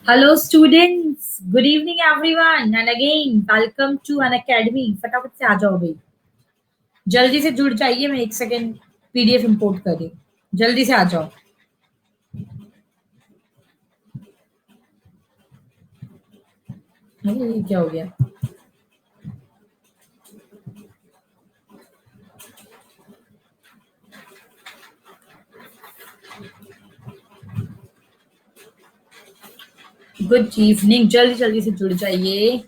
Hello students, good evening everyone and again welcome to an academy। फटाफट से आ जाओ भाई, जल्दी से जुड़ जाइए। मैं एक सेकेंड पीडीएफ इंपोर्ट कर रही हूँ, जल्दी से आ जाओ। अरे ये क्या हो गया? गुड इवनिंग, जल्दी जल्दी से जुड़ जाइए।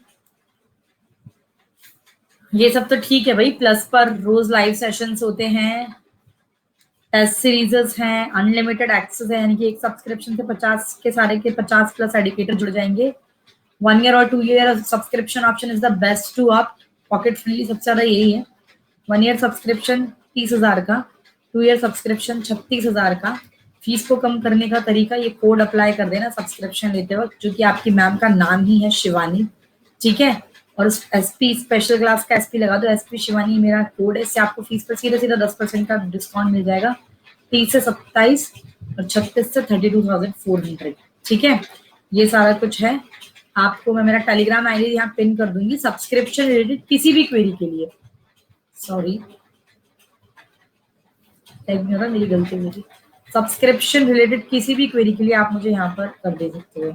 ये सब तो ठीक है भाई, प्लस पर रोज लाइव सेशंस होते हैं, टेस्ट सीरीजेस हैं, अनलिमिटेड एक्सेस है, यानी कि एक सब्सक्रिप्शन से 50 के सारे के 50 प्लस एडुकेटर जुड़ जाएंगे। 1 ईयर और 2 year subscription option is the best to आप पॉकेट फ्रेंडली, सबसे ज्यादा यही है। 1 ईयर सब्सक्रिप्शन 30,000 का, 2 ईयर सब्सक्रिप्शन 36,000 का। फीस को कम करने का तरीका, ये कोड अप्लाई कर देना सब्सक्रिप्शन लेते वक्त, जो कि आपकी मैम का नाम ही है शिवानी, ठीक है। और एसपी स्पेशल क्लास का एसपी लगा दो, एसपी शिवानी मेरा कोड है। इससे आपको फीस पर सीधा सीधा 10% का डिस्काउंट मिल जाएगा। 30 से 27 और 36 से 32,400, ठीक है। ये सारा कुछ है। आपको मैं मेरा टेलीग्राम आईडी यहाँ पिन कर दूंगी सब्सक्रिप्शन रिलेटेड किसी भी क्वेरी के लिए। सॉरी, मेरी गलती मेरी। सब्सक्रिप्शन रिलेटेड किसी भी क्वेरी के लिए आप मुझे यहाँ पर कर दे सकते हो।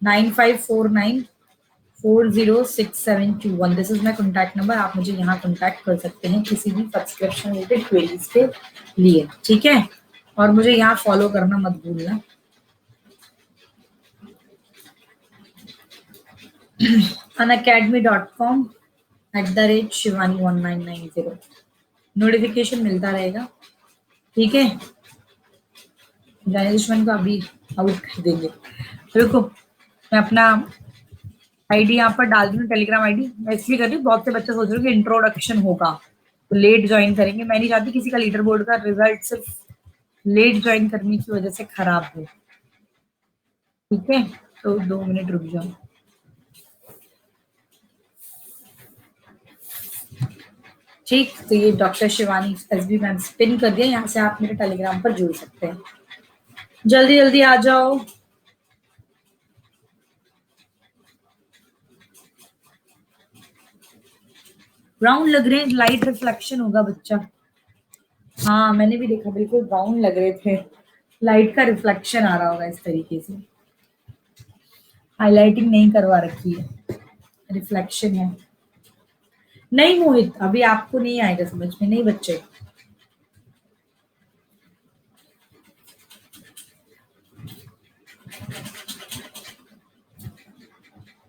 9549406721, this is my contact number. आप मुझे यहाँ कॉन्टैक्ट कर सकते हैं किसी भी सब्सक्रिप्शन रिलेटेड क्वेरीज के लिए, ठीक है। और मुझे यहाँ फॉलो करना मत भूलना। unacademy.com@shivani1990 नोटिफिकेशन मिलता रहेगा, ठीक है। जाने दुश्मन को अभी आउट कर देंगे। देखो मैं अपना आईडी यहाँ पर डाल दूँ, टेलीग्राम आईडी मैं इसलिए कर रही हूँ, बहुत से बच्चे सोच रहे हो कि इंट्रोडक्शन होगा तो लेट ज्वाइन करेंगे। मैं नहीं चाहती किसी का लीडर बोर्ड का रिजल्ट सिर्फ लेट ज्वाइन करने की वजह से खराब हो, ठीक है। तो 2 मिनट रुक जाओ। ठीक, तो ये doctor Shivani SB ma'am pin कर दिया, यहाँ से आप मेरे टेलीग्राम पर जुड़ सकते हैं। जल्दी जल्दी आ जाओ। ब्राउन लग रहे हैं, लाइट रिफ्लेक्शन होगा बच्चा। हाँ मैंने भी देखा, बिल्कुल ब्राउन लग रहे थे, लाइट का रिफ्लेक्शन आ रहा होगा इस तरीके से। हाईलाइटिंग नहीं करवा रखी है, रिफ्लेक्शन है। नहीं मोहित, अभी आपको नहीं आएगा समझ में, नहीं बच्चे।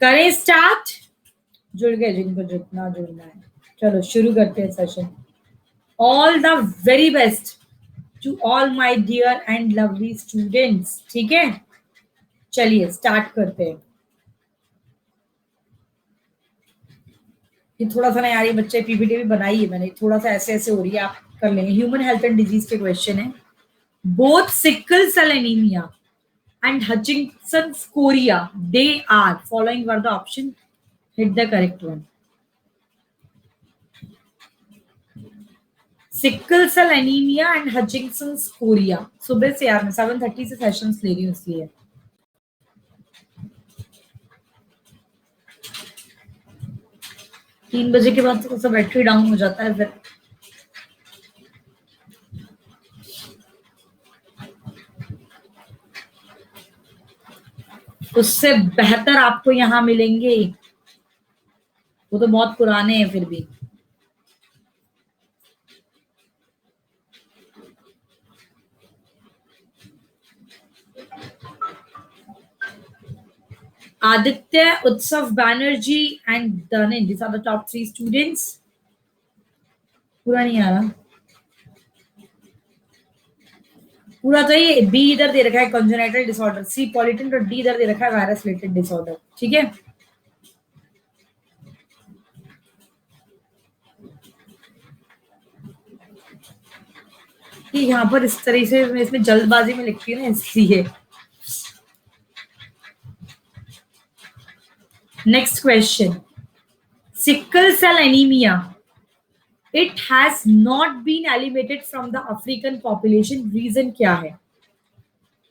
करें स्टार्ट। जुड़ गए जिनको जितना जुड़ना है, चलो शुरू करते हैं session. All the very best to all my dear and lovely students, ठीक है। चलिए स्टार्ट करते हैं। ये थोड़ा सा ना यार, ये बच्चे पीपीटी भी बनाई है मैंने, थोड़ा सा ऐसे ऐसे हो रही है, आप कर लेंगे। ह्यूमन हेल्थ एंड डिजीज के क्वेश्चन है। Both sickle cell anaemia and Hutchinson's chorea, they are following were the option, hit the correct one. Sickle cell anaemia and Hutchinson's chorea. सुबह से यार मैं 7:30 से सेशंस ले रही हूँ इसलिए। तीन बजे के बाद तो सब बैटरी डाउन हो जाता है फिर। उससे बेहतर आपको यहाँ मिलेंगे, वो तो बहुत पुराने हैं फिर भी। Aditya, Utsav Banerjee and Dhanin, these are the top 3 students. पूरा नहीं आ रहा, पूरा तो ये बी इधर दे रखा है कंजेनिटल डिसऑर्डर, सी पॉलिटिन और डी इधर दे रखा है वायरस रिलेटेड डिसऑर्डर, ठीक है। कि यहाँ पर इस तरह से मैं इसमें जल्दबाजी में लिखती हूँ ना इसलिए। Next question, sickle cell anaemia, it has not been eliminated from the African population, reason क्या है?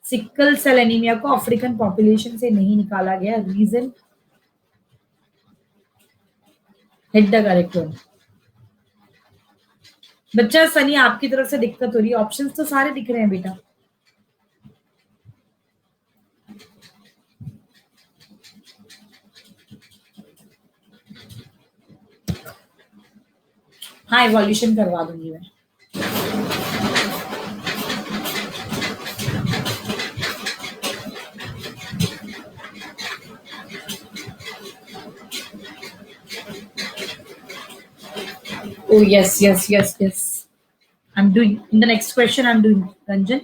सिकल सेल एनीमिया को अफ्रीकन पॉपुलेशन से नहीं निकाला गया, reason? Hit the correct one. बच्चा सनी आपकी तरफ से दिक्कत हो रही है, ऑप्शंस तो सारे दिख रहे हैं बेटा। हाँ, इवोल्यूशन करवा दूंगी मैं। Oh yes, yes, yes, yes. I'm doing. In the next question, I'm doing Ranjan.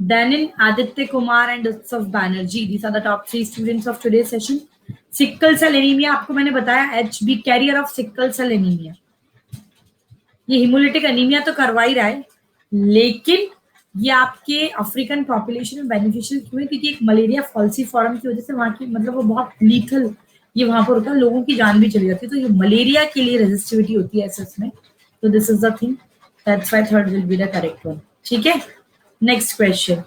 Danin, Aditya Kumar, and Utsav Banerjee. These are the top 3 students of today's session. Sickle cell anaemia आपको मैंने बताया, HB carrier of sickle cell anaemia. ये haemolytic anaemia तो करवा ही रहा है, लेकिन ये आपके अफ्रीकन पॉपुलेशन में बेनिफिशियल क्यों है? क्योंकि एक मलेरिया फॉल्सीफॉरम की वजह से वहां की मतलब वो बहुत लीथल ये वहां पर होता है, लोगों की जान भी चली जाती है, तो ये मलेरिया के लिए रेजिस्टिविटी होती है एसएस में। तो this is the thing, that's why third will be the correct one. ठीक है, next question.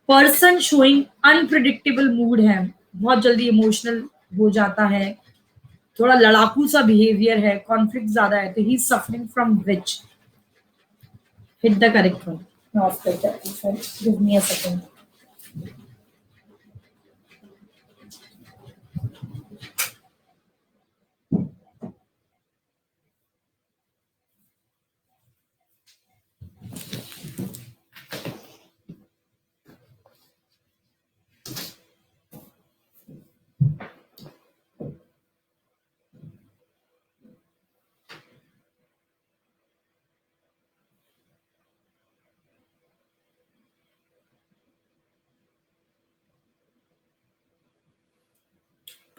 Person showing unpredictable mood है, बहुत जल्दी इमोशनल हो जाता है, थोड़ा लड़ाकू सा बिहेवियर है, कॉन्फ्लिक्ट ज्यादा है, तो ही is suffering from which? Hit the correct one. मैं ऑफ करता हूं, गिव मी अ सेकंड।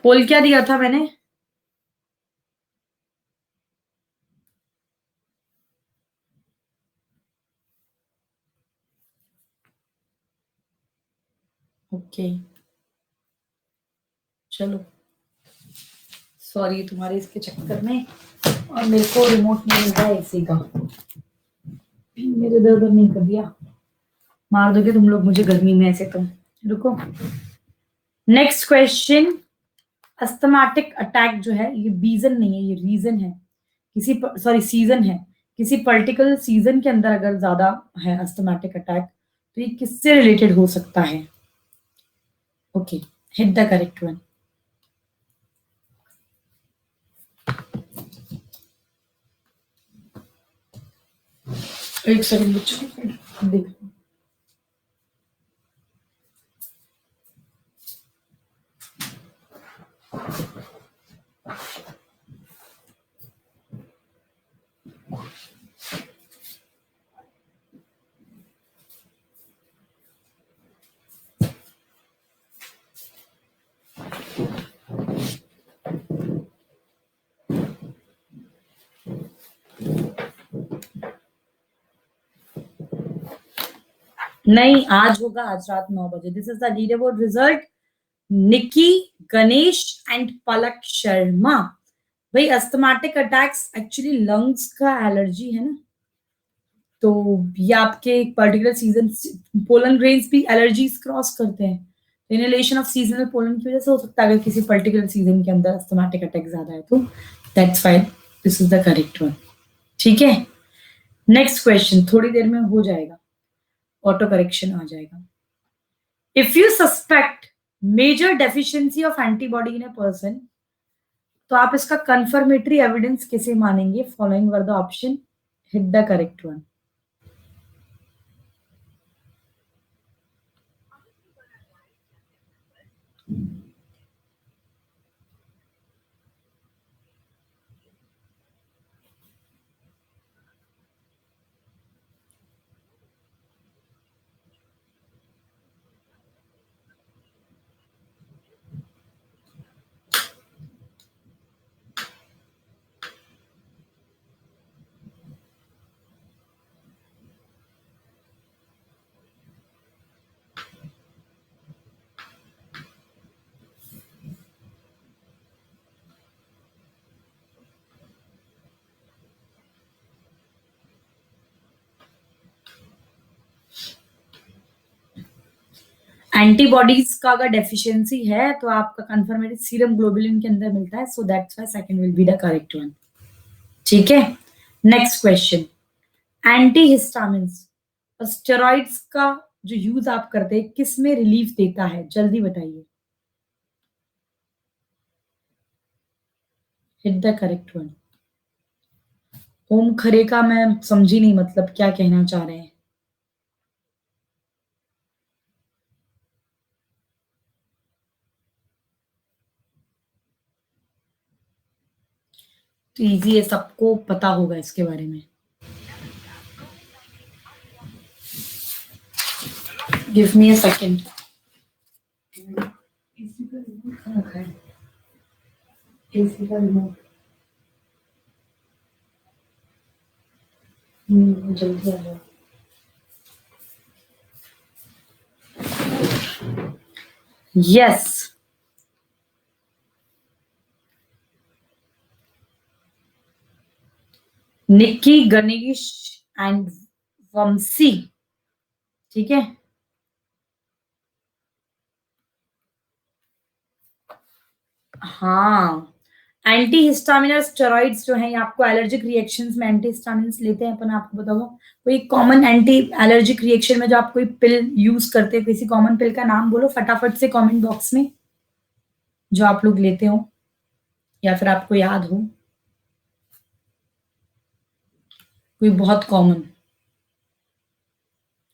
पोल क्या दिया था मैंने? ओके, चलो सॉरी तुम्हारे इसके चक्कर में, और मेरे को रिमोट नहीं मिल रहा है एसी का, मेरे इधर उधर नहीं कर दिया, मार दोगे तुम लोग मुझे गर्मी में ऐसे तो। रुको, नेक्स्ट क्वेश्चन। अस्थमाटिक अटैक जो है ये बीजन नहीं है, ये रीजन है, किसी सॉरी सीजन है, किसी पर्टिकुलर सीजन के अंदर अगर ज्यादा है अस्थमाटिक अटैक तो ये किससे रिलेटेड हो सकता है? Okay, hit the correct one. एक सेकंड बच्चों देख। नहीं, आज होगा, आज रात 9 बजे। This is the leader board result. Niki, Ganesh and Palak Sharma. भाई अस्थमाटिक अटैक्स एक्चुअली लंग्स का एलर्जी है ना, तो ये आपके एक पर्टिकुलर सीजन, पोलन ग्रेन्स भी एलर्जीज क्रॉस करते हैं, इनहेलेशन ऑफ सीजनल पोलन की वजह से हो सकता है अगर किसी पर्टिकुलर सीजन के अंदर अस्थमाटिक अटैक ज्यादा है तो। That's why this is the correct one. ठीक है, नेक्स्ट क्वेश्चन थोड़ी देर में हो जाएगा, ऑटो करेक्शन आ जाएगा। If you suspect major deficiency of antibody in a person, तो आप इसका कंफर्मेटरी एविडेंस किसे मानेंगे? Following were the option, hit the correct one. Antibodies का अगर डेफिशिएंसी है तो आपका कन्फर्मेटेड सीरम ग्लोबुलिन के अंदर मिलता है, so that's why second will be the correct one. ठीक है, नेक्स्ट क्वेश्चन, एंटीहिस्टामिन्स और स्टेरॉइड्स का जो यूज आप करते हैं किस में रिलीफ देता है, जल्दी बताइए। Hit the correct one. Om Khare का मैं समझी नहीं, मतलब क्या कहना चाह रहे हैं। तो इजी है, सबको पता होगा इसके बारे में। Give me a second. AC का रिमोट जल्दी आ जाओ। यस, निक्की, गणेश एंड वंशी। ठीक है, हाँ, एंटी हिस्टामिन और स्टेरॉइड्स जो है ये आपको एलर्जिक रिएक्शंस में एंटी हिस्टामिन्स लेते हैं अपन, आपको बताऊंगा कोई कॉमन एंटी एलर्जिक रिएक्शन में जो आप कोई पिल यूज करते हैं, किसी कॉमन पिल का नाम बोलो फटाफट से कमेंट बॉक्स में, जो आप लोग लेते हो या फिर आपको याद हो कोई बहुत common.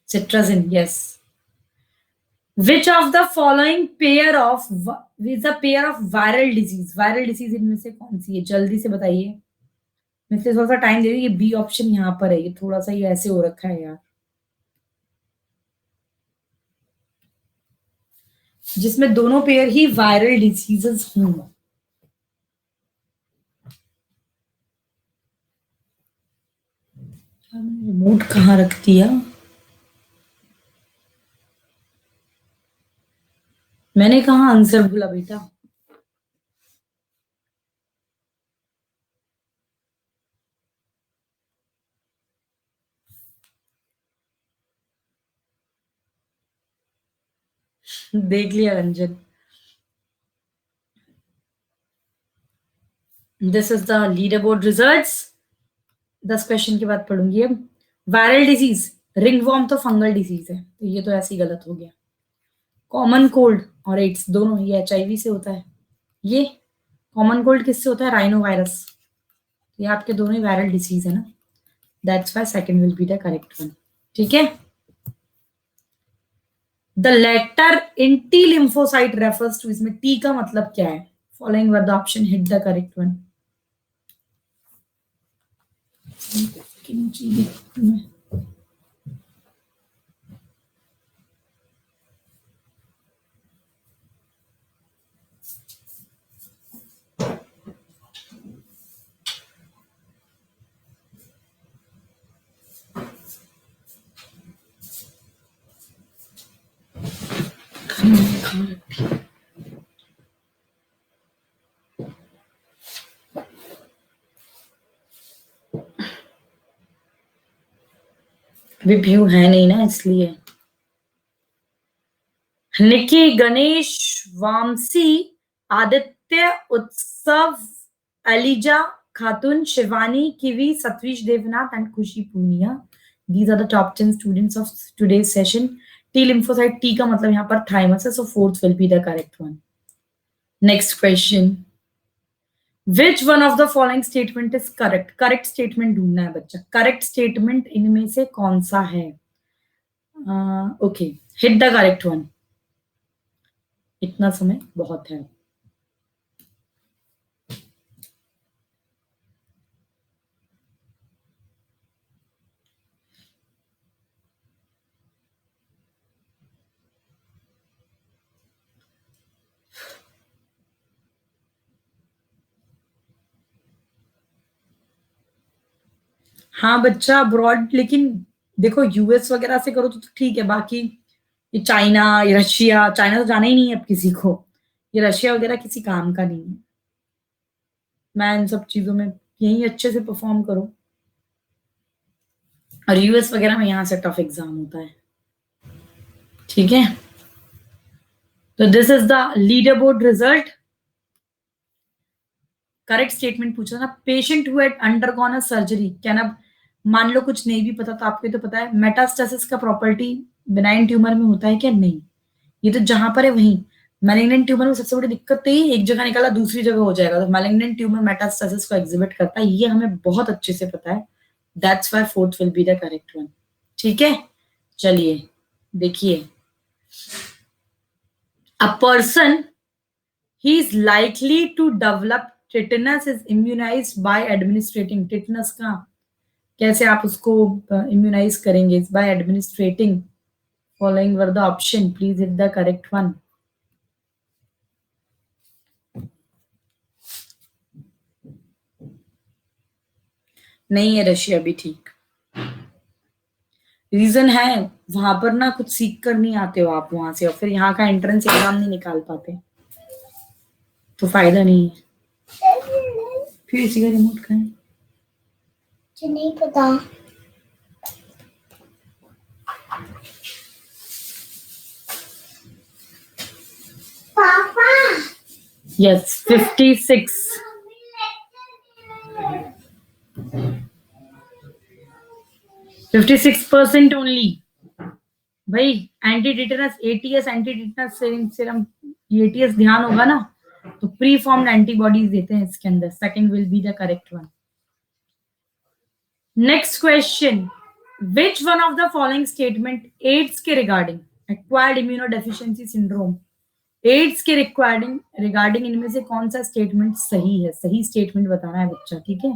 Cetirizine, yes. Which of the following pair of is a pair of viral disease, viral disease इनमें से कौन सी है, जल्दी से बताइए। मैं इसलिए थोड़ा सा टाइम दे रही हूँ, ये बी ऑप्शन यहाँ पर है, ये थोड़ा सा ये ऐसे हो रखा है यार, जिसमें दोनों पेयर ही वायरल डिजीजेस हों। रिमोट कहाँ रख दिया, मैंने कहा आंसर भूला बेटा। देख लिया Ranjan. This is the leader board results. 10 question के बाद पढ़ूंगी अब। वायरल डिजीज, रिंगवॉर्म तो फंगल डिजीज है, तो ये तो ऐसे ही गलत हो गया। कॉमन कोल्ड और एड्स दोनों ये एचआईवी से होता है। ये कॉमन कोल्ड किससे होता है, राइनो वायरस। ये आपके दोनों ही वायरल डिसीज है ना, that's why second will be the correct one. ठीक है, the letter in T lymphocyte refers to, इसमें टी का मतलब क्या है, following were the option, hit the correct one. अभी व्यू है नहीं ना इसलिए। निकी, गणेश, वामसी, आदित्य, उत्सव, ELISA Khatoon, Shivani, kiwi, सतविश Debnath and खुशी Poonia. These are the top 10 students of today's session. T lymphocyte, T का मतलब यहाँ पर thymus है, so fourth will be the correct one. Next question. Which one of the following statement is correct? Correct statement ढूंढना है बच्चा, correct statement इनमें से कौन सा है? Okay, hit the correct one. इतना समय बहुत है। हाँ बच्चा, अब्रॉड, लेकिन देखो यूएस वगैरह से करो तो ठीक है, बाकी ये चाइना, ये रशिया, चाइना तो जाना ही नहीं है अब किसी को, ये रशिया वगैरह किसी काम का नहीं है। मैं इन सब चीजों में यही अच्छे से परफॉर्म करो, और यूएस वगैरह में यहाँ से टफ एग्जाम होता है। ठीक है, तो this is the leader board result. Correct statement पूछा था. Patient who had undergone a surgery can अब, मान लो कुछ नहीं भी पता तो आपको तो पता है मेटास्टेसिस का प्रॉपर्टी बेनाइन ट्यूमर में होता है क्या? नहीं. ये तो जहां पर है वहीं. मैलिग्नेंट ट्यूमर में सबसे बड़ी दिक्कत तो ये एक जगह निकाला दूसरी जगह हो जाएगा. तो मैलिग्नेंट ट्यूमर मेटास्टेसिस को एग्जिबिट करता है, ये हमें बहुत अच्छे से पता है. That's why fourth will be the correct one. ठीक है, चलिए देखिए. A person he is likely to develop tetanus is immunized by administrating. tetanus का कैसे आप उसको इम्यूनाइज करेंगे? by administrating following were the option. please hit the correct one. नहीं है रशिया भी ठीक. रीजन है वहां पर ना कुछ सीख कर नहीं आते हो आप वहां से, और फिर यहाँ का एंट्रेंस एग्जाम नहीं निकाल पाते तो फायदा नहीं है. फिर इसी का रिमोट कहाँ है? नहीं पता. पापा. Yes, 56. 56% ओनली. भाई anti tetanus ATS, anti tetanus serum, ATS ध्यान होगा ना, तो प्री फॉर्म्ड एंटीबॉडीज देते हैं इसके अंदर. Second will be the correct one. Next question. Which one of the following statement AIDS के regarding acquired immunodeficiency syndrome, AIDS के रिगार्डिंग इनमें से कौन सा स्टेटमेंट सही है? सही स्टेटमेंट बताना है बच्चा. ठीक है,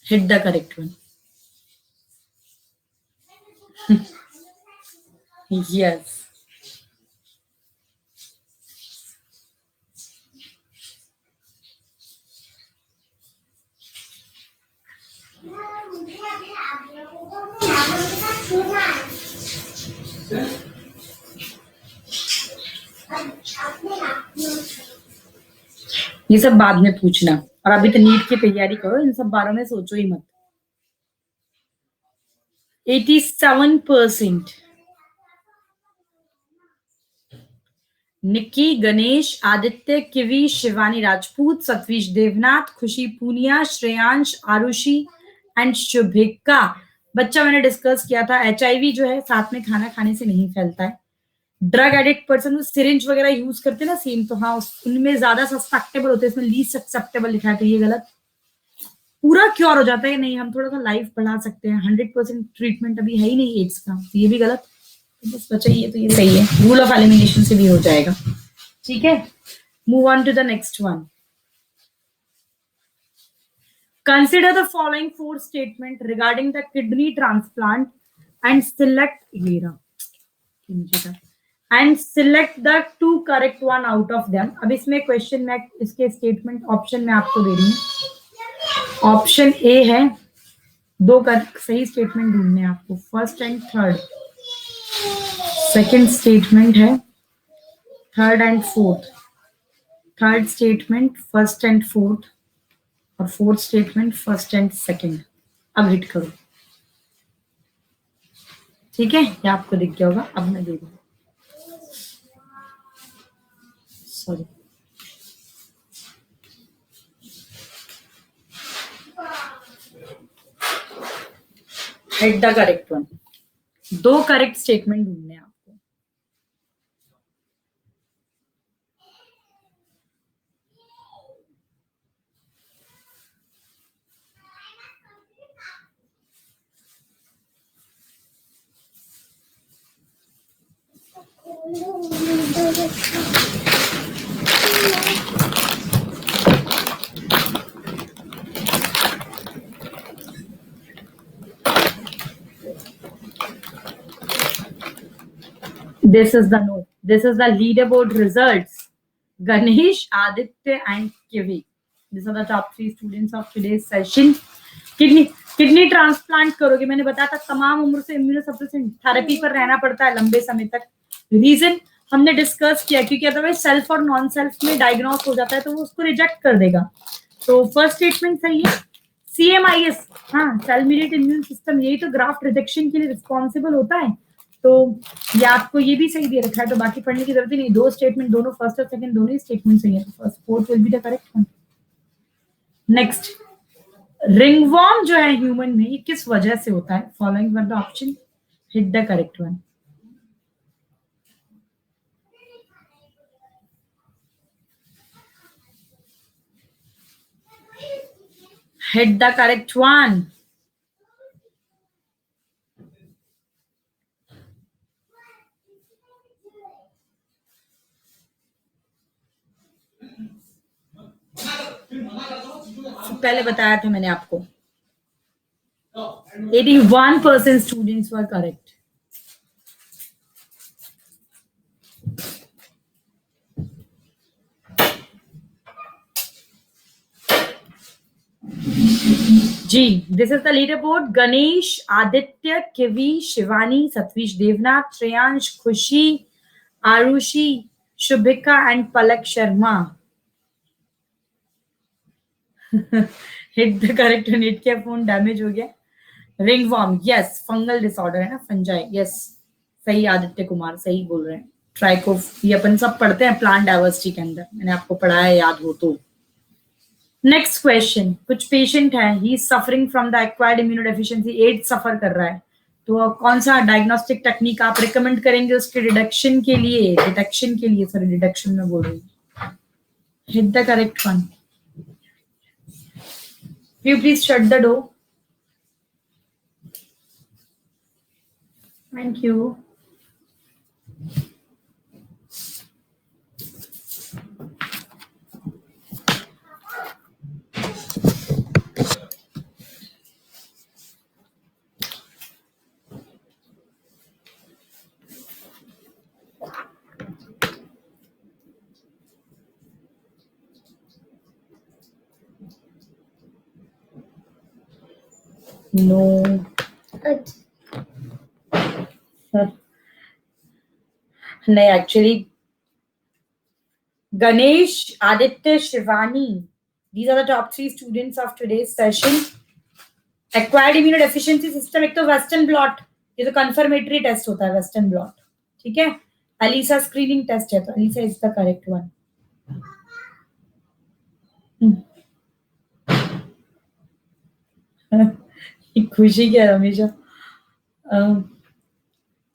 hit the correct one. Yes. ये सब बाद में पूछना, और अभी तो नीट की तैयारी करो, इन सब बारे में सोचो ही मत. 87%. निक्की, गणेश, आदित्य, किवी, शिवानी राजपूत, सतवीश देवनाथ, खुशी पूनिया, श्रेयांश, आरुषि एंड शुभिका. बच्चा मैंने डिस्कस किया था, एचआईवी जो है साथ में खाना खाने से नहीं फैलता है. ड्रग एडिक्ट पर्सन सिरिंज वगैरह यूज करते हैं ना सेम, तो हाँ उनमें ज्यादा सस्पेक्टेबल होते हैं. इसमें लीस्ट एक्सेप्टेबल लिखा है तो ये गलत. पूरा क्योर हो जाता है नहीं, हम थोड़ा सा लाइफ बढ़ा सकते हैं. 100% ट्रीटमेंट अभी है ही नहीं एड्स का, तो ये भी गलत. तो बस बचा ये, तो ये सही है. रूल ऑफ एलिमिनेशन से भी हो जाएगा. ठीक है, move on to the next one. Consider the following 4 statement regarding the kidney transplant and select the 2 correct one out of them. अब इसमें क्वेश्चन में इसके स्टेटमेंट ऑप्शन में आपको दे रही हूँ. ऑप्शन ए है 2 सही स्टेटमेंट ढूंढने हैं आपको, first and third. Second statement है third and fourth. Third statement first and fourth, और fourth statement first and second. अब हिट करो. ठीक है, ये आपको दिख गया होगा. अब मैं दे दूँ, sorry. Hit the correct one. 2 correct statement ढूंढने हैं आपको. This is the note. This is the leaderboard results. Ganesh, Aditya, and Kivi. These are the top 3 students of today's session. Kidney transplant करोगे, मैंने बताया था तमाम उम्र से इम्यूनोसप्रेसेंट थेरेपी पर रहना पड़ता है लंबे समय तक. रीजन हमने डिस्कस किया, क्योंकि अदरवाइज सेल्फ और नॉन सेल्फ में डायग्नोस हो जाता है तो वो उसको रिजेक्ट कर देगा. तो फर्स्ट स्टेटमेंट सही है। CMIS, हाँ, सेल मीडिएटेड इम्यून सिस्टम, यही तो ग्राफ्ट रिजेक्शन के लिए रिस्पॉन्सिबल होता है। तो ये आपको ये भी सही दे रखा है, तो बाकी पढ़ने की जरूरत ही नहीं। दो स्टेटमेंट, दोनों फर्स्ट और सेकंड दोनों ही स्टेटमेंट सही है, तो first fourth will be the correct one. Next, ringworm जो है ह्यूमन में, ये किस वजह से होता है? Following were the option, hit the correct one. Hit the correct one. पहले बताया था मैंने आपको, 81% स्टूडेंट्स वर करेक्ट। जी, this is the leader board. Ganesh, Aditya, Kivi, Shivani, Satvish, Devnath, Shreyansh, Khushi, Arushi, Shubhika and Palak Sharma. Hit the correct, hit किया, फोन डैमेज हो गया। रिंगवॉर्म, यस, फंगल डिसऑर्डर है ना, फंजाई, यस सही। आदित्य कुमार सही बोल रहे हैं। ट्राइकोफ, ये अपन सब पढ़ते हैं प्लांट डाइवर्सिटी के अंदर, मैंने आपको पढ़ाया, याद हो तो। नेक्स्ट क्वेश्चन, कुछ पेशेंट है, he is suffering from the acquired immunodeficiency, AIDS suffer कर रहा है, तो कौन सा डायग्नोस्टिक टेक्निक आप रिकमेंड करेंगे उसके डिटेक्शन के लिए? सॉरी, डिटेक्शन में बोल रही हूँ। Hit the correct one. You please shut the door. Thank you. No. नहीं, actually Ganesh, Aditya, Shivani, these are the top 3 students of today's session. Acquired immunodeficiency system, एक तो वेस्टर्न ब्लॉट, ये तो confirmatory test होता है western blot, ठीक है। Alyssa screening test है, तो ELISA is the correct one. Khushi क्या हमेशा।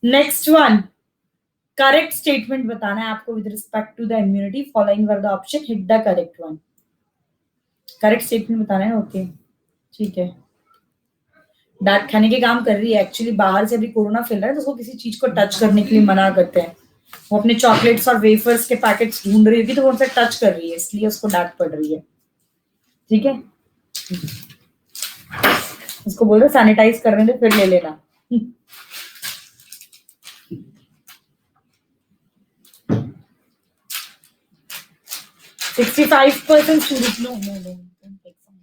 नेक्स्ट वन, करेक्ट स्टेटमेंट बताना है आपको with respect to the immunity, following were the option, hit the correct one. Correct statement बताना है, ओके ठीक है। डांट खाने के काम कर रही है, एक्चुअली बाहर से अभी कोरोना फैल रहा है, तो उसको किसी चीज को टच करने के लिए मना करते हैं। वो अपने चॉकलेट्स और वेफर्स के पैकेट्स ढूंढ रही होगी, तो वो उनसे टच कर रही है, इसलिए उसको डांट पड़ रही है, ठीक है। उसको बोल रहे सैनिटाइज कर रहे थे, फिर ले लेना। $65 students, no, don't take some.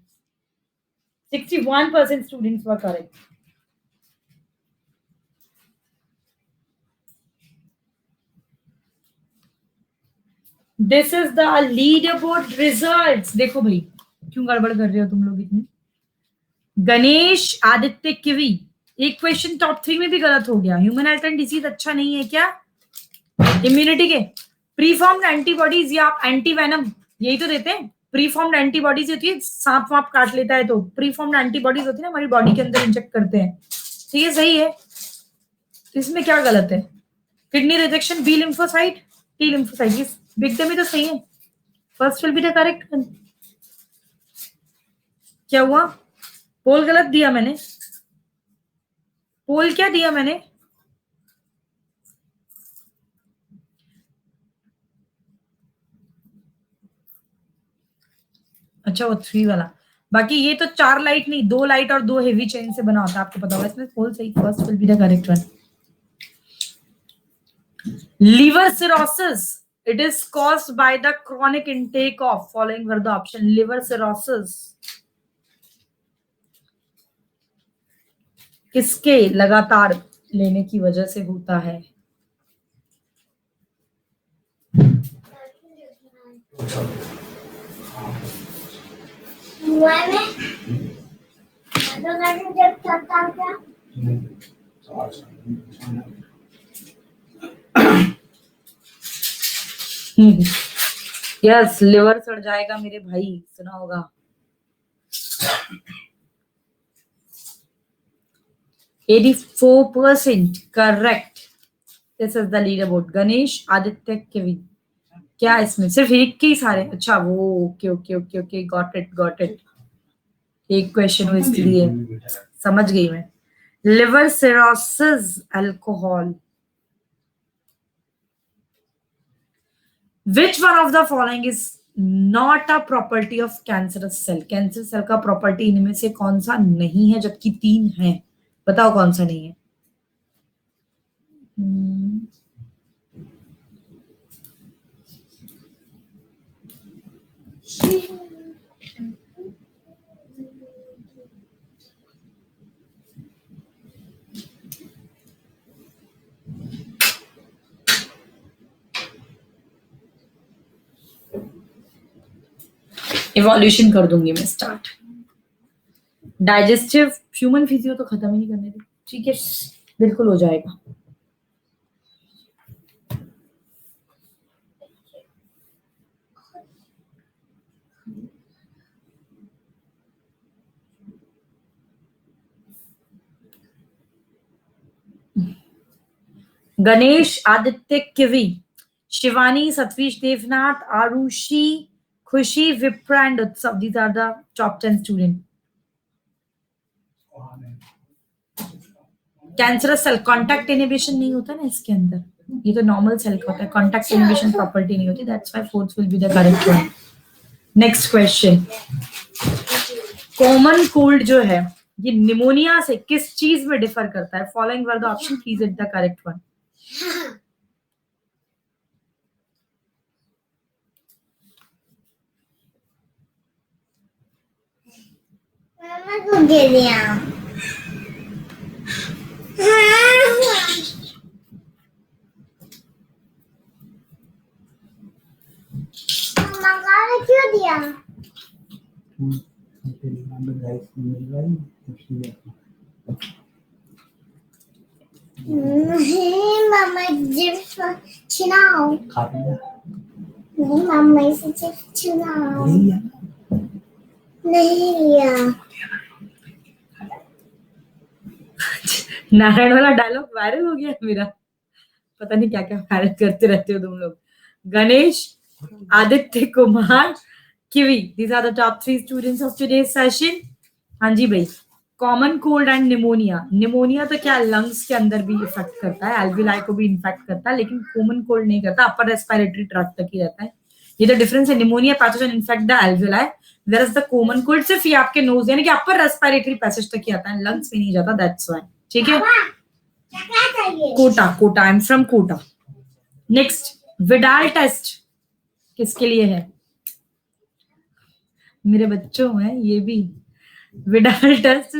61% students were correct. This is the leaderboard results. देखो भाई, क्यों गड़बड़ कर रहे हो तुम लोग इतनी? गणेश, आदित्य, किवी, एक क्वेश्चन टॉप 3 में भी गलत हो गया। ह्यूमन अल्टर्न डिसीज अच्छा नहीं है क्या इम्यूनिटी के? प्रीफॉर्म्ड एंटीबॉडीज या आप एंटी वेनम, यही तो देते हैं। प्रीफॉर्म्ड एंटीबॉडीज होती है, सांप वाप काट लेता है तो प्रीफॉर्म्ड एंटीबॉडीज होती है ना, हमारी बॉडी के अंदर इंजेक्ट करते हैं, तो ये सही है। तो इसमें क्या गलत है? Kidney rejection, B lymphocyte, T lymphocyte, big में तो सही है। First will be the correct. क्या हुआ? पोल गलत दिया मैंने। पोल क्या दिया मैंने? अच्छा, वो 3 वाला। बाकी ये तो 4 लाइट नहीं, 2 लाइट और 2 हेवी चेन से बना होता है, आपको पता होगा। इसमें पोल सही, first will be the correct one. Liver cirrhosis, it is caused by the chronic intake of, following were the option, liver cirrhosis किसके लगातार लेने की वजह से होता है? यस, लिवर सड़ जाएगा मेरे भाई, सुना होगा। %84 correct. This is the leader board. Ganesh Aditya Kevi, क्या इसमें सिर्फ एक के ही सारे? अच्छा वो, okay okay okay okay, got it got it. एक क्वेश्चन वो इसलिए समझ गई मैं। Liver cirrhosis, alcohol. Which one of the following is not a property of cancerous cell? Cancer cell का प्रॉपर्टी इनमें से कौन सा नहीं है, जबकि 3 है? बताओ कौन सा नहीं है। इवोल्यूशन कर दूंगी मैं स्टार्ट। डाइजेस्टिव, ह्यूमन फिजियो तो खत्म ही नहीं करने थे। ठीक है, बिल्कुल हो जाएगा। Ganesh Aditya Kivi, Shivani, Satvish Devnath, Arushi, Khushi, Vipra and Utsav. These are the top 10 student. Cancerous cell contact inhibition नहीं होता ना इसके अंदर, ये तो नॉर्मल सेल का होता है, कॉन्टैक्ट इनहिबिशन प्रॉपर्टी नहीं होती, that's why fourth will be the correct one. Next question, common cold जो है ये निमोनिया से किस चीज में डिफर करता है? Following were the option, please hit the correct one. मामा को दे दिया। मामा ने क्यों दिया? नहीं मामा, चिप्स छिनाओ। नहीं मामा, इसे चिप्स छिनाओ। नहीं लिया। नारायण वाला डायलॉग वायरल हो गया है मेरा, पता नहीं क्या क्या वायरल करते रहते हो तुम लोग। Ganesh Aditya Kumar Kivi, these are the top 3 students of today's session. हाँ जी भाई, common cold and pneumonia. Pneumonia तो क्या लंग्स के अंदर भी इफेक्ट करता है, एल्विलाई को भी इन्फेक्ट करता है, लेकिन कॉमन कोल्ड नहीं करता, अपर रेस्पिरेटरी ट्रैक्ट तक ही रहता है। ये तो डिफरेंस है, pneumonia pathogen infect the alveoli, whereas the common cold सिर्फ ये आपके नोज यानी कि अपर रेस्पिरेटरी पैसेज तक ही आता है, लंग्स में नहीं जाता, दैट्स व्हाई। ठीक है, Kota, Kota, I am from Kota. Next, Widal test किसके लिए है? मेरे बच्चों में ये भी Widal test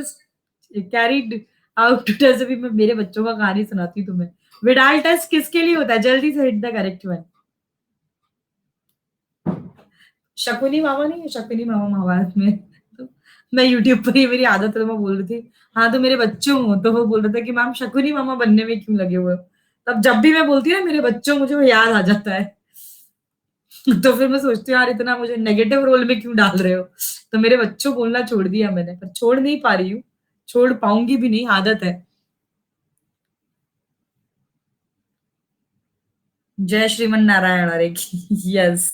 carried out to test. अभी मैं मेरे बच्चों का कहानी सुनाती हूँ तुम्हें। विडाल टेस्ट किसके लिए होता है? जल्दी से hit the correct one. Shakuni मामा नहीं है, शकुनी मामा महाभारत में तो मैं यूट्यूब पर ही, मेरी आदत है तो मैं बोल रही थी हाँ तो मेरे बच्चों हो, तो वो बोल रहा था कि मैम शकुनी मामा बनने में क्यों लगे हुए हो? तब जब भी मैं बोलती हूँ ना मेरे बच्चों, मुझे वो याद आ जाता है। तो फिर मैं सोचती हूँ यार इतना मुझे नेगेटिव रोल में क्यों डाल रहे हो? तो मेरे बच्चों बोलना छोड़ दिया मैंने, पर छोड़ नहीं पा रही हूँ, छोड़ पाऊंगी भी नहीं, आदत है। जय श्रीमन नारायण हरे की। यस,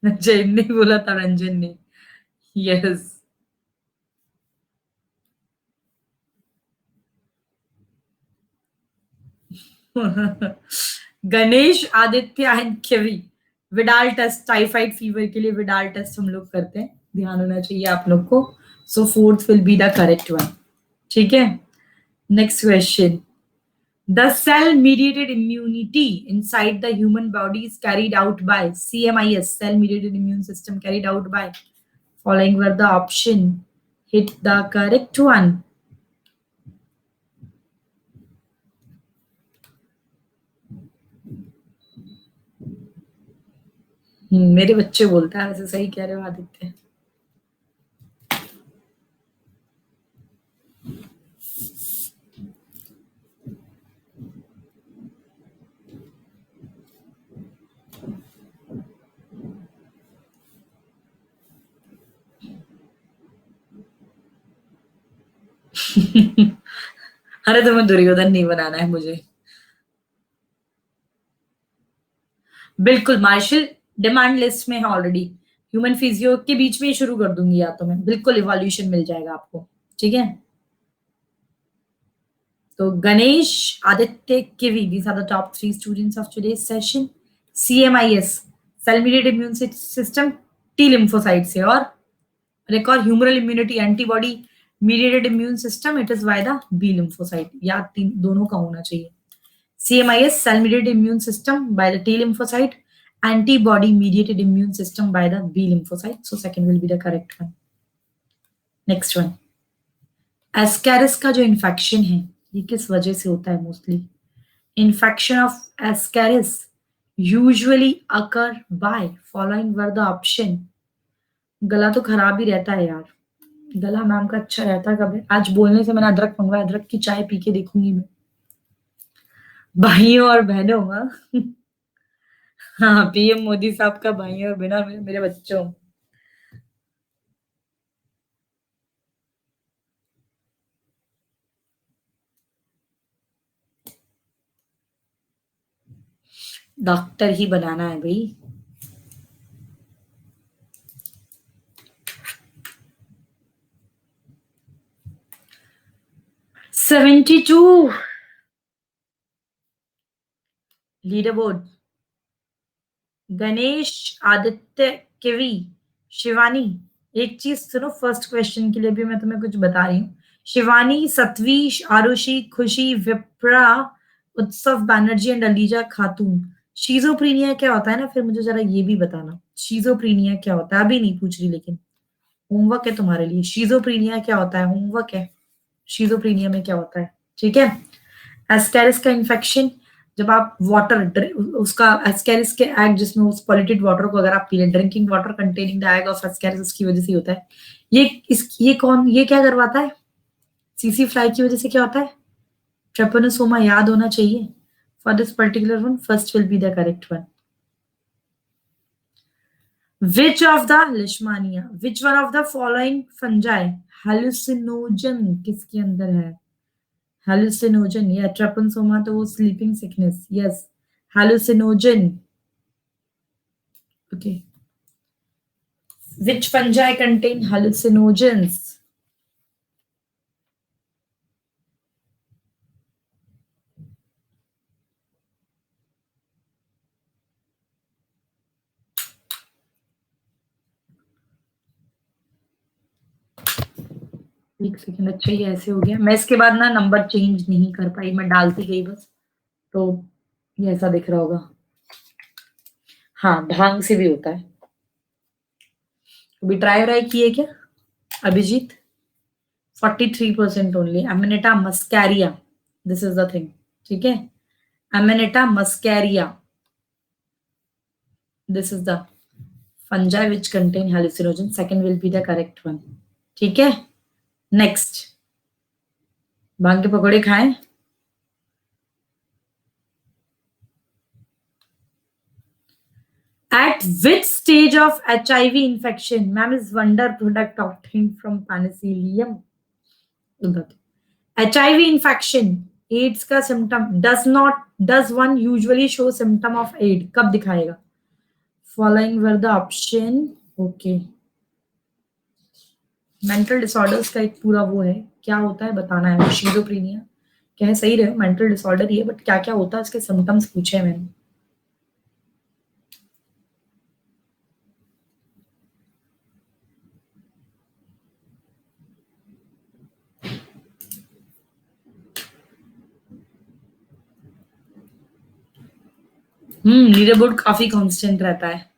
जय नहीं बोला था, रंजन ने। Yes. Ganesh Aditya and Kivi, Widal test, typhoid fever के लिए विडाल टेस्ट हम लोग करते हैं, ध्यान होना चाहिए आप लोग को। So fourth will be the correct one. ठीक है, next question, the cell mediated immunity inside the human body is carried out by CMIS, cell mediated immune system carried out by, following were the option, hit the correct one। मेरे बच्चे बोलता है, वैसे सही कह रहे हो आदित्य। अरे तुम्हें दुर्योधन नहीं बनाना है मुझे। बिल्कुल मार्शल डिमांड लिस्ट में है ऑलरेडी। ह्यूमन फिजियो के बीच में ही शुरू कर दूंगी या तो मैं, बिल्कुल इवोल्यूशन मिल जाएगा आपको। ठीक है, तो Ganesh, Aditya, kiwi, these are the top 3 students of today's session. CMIS, cell mediated immune system, T lymphocyte से, और record humoral immunity antibody mediated immune system, it is by the B lymphocyte, या तीन दोनों का होना चाहिए। CMIS, cell mediated immune system by the T lymphocyte, antibody mediated immune system by the B lymphocyte. So second will be the correct one. Next one, Ascaris का जो infection है ये किस वजह से होता है mostly? Infection of Ascaris usually occur by following were the option. गला तो खराब ही रहता है यार, गला मैम का अच्छा रहता है कभी। आज बोलने से मैंने अदरक मंगवाया, अदरक की चाय पी के देखूंगी मैं। भाइयों और बहनों, हाँ पीएम मोदी साहब का भाइयों और बहनों, मेरे बच्चों। डॉक्टर ही बनाना है भाई। $72 लीडर बोर्ड। गणेश, आदित्य, किवी, शिवानी, एक चीज सुनो, फर्स्ट क्वेश्चन के लिए भी मैं तुम्हें कुछ बता रही हूँ। शिवानी, सतवीश, आरुषि, खुशी, विप्रा, उत्सव बैनर्जी एंड अलीजा खातून। शीजोप्रीनिया क्या होता है ना, फिर मुझे जरा ये भी बताना, शीजोप्रीनिया क्या होता है? अभी नहीं पूछ रही, लेकिन होमवर्क है तुम्हारे लिए। शीजोप्रीनिया क्या होता है? होमवर्क है, शीजोप्रीनिया में क्या होता है। ठीक है, एस्केरिस का इन्फेक्शन, जब आप वाटर उसका एस्केरिस के एग जिसमें उस पॉल्यूटेड वाटर को अगर आप पी लें, drinking water containing the egg of Ascaris, उसकी वजह से ही होता है। ये क्या करवाता है? सीसी फ्लाई की वजह से क्या होता है? ट्रेपोनोसोमा, याद होना चाहिए। For this particular one first will be the correct one. Which of the Leishmania, which one of the following fungi hallucinogen किसके अंदर है? Hallucinogen, या ट्रेपनसोमा तो वो sleeping sickness, yes hallucinogen। Okay, which fungi contain hallucinogens? एक second, अच्छा ये ऐसे हो गया। मैं इसके बाद ना नंबर चेंज नहीं कर पाई, मैं डालती गई बस, तो ये ऐसा दिख रहा होगा। हाँ, भांग से भी होता है। अभी ट्राई व्राई किए क्या अभिजीत? 43% only. Amanita muscaria, this is the thing. ठीक है, Amanita muscaria, this is the fungi which contain hallucinogen, second will be the correct one. ठीक है, नेक्स्ट, भांग के पकौड़े खाएं। At which stage of HIV infection, ma'am, is wonder product obtained from penicillium? HIV infection, AIDS का symptom does one usually show symptom of AIDS? कब दिखाएगा? Following were the option. Okay, mental disorders का एक पूरा वो है, क्या होता है बताना है। शीजोफ्रेनिया कह सही रहे हो, मेंटल डिसऑर्डर ही है, बट क्या क्या होता है इसके सिम्टम्स पूछे हैं मैंने। लीडर बोर्ड काफी कांस्टेंट रहता है।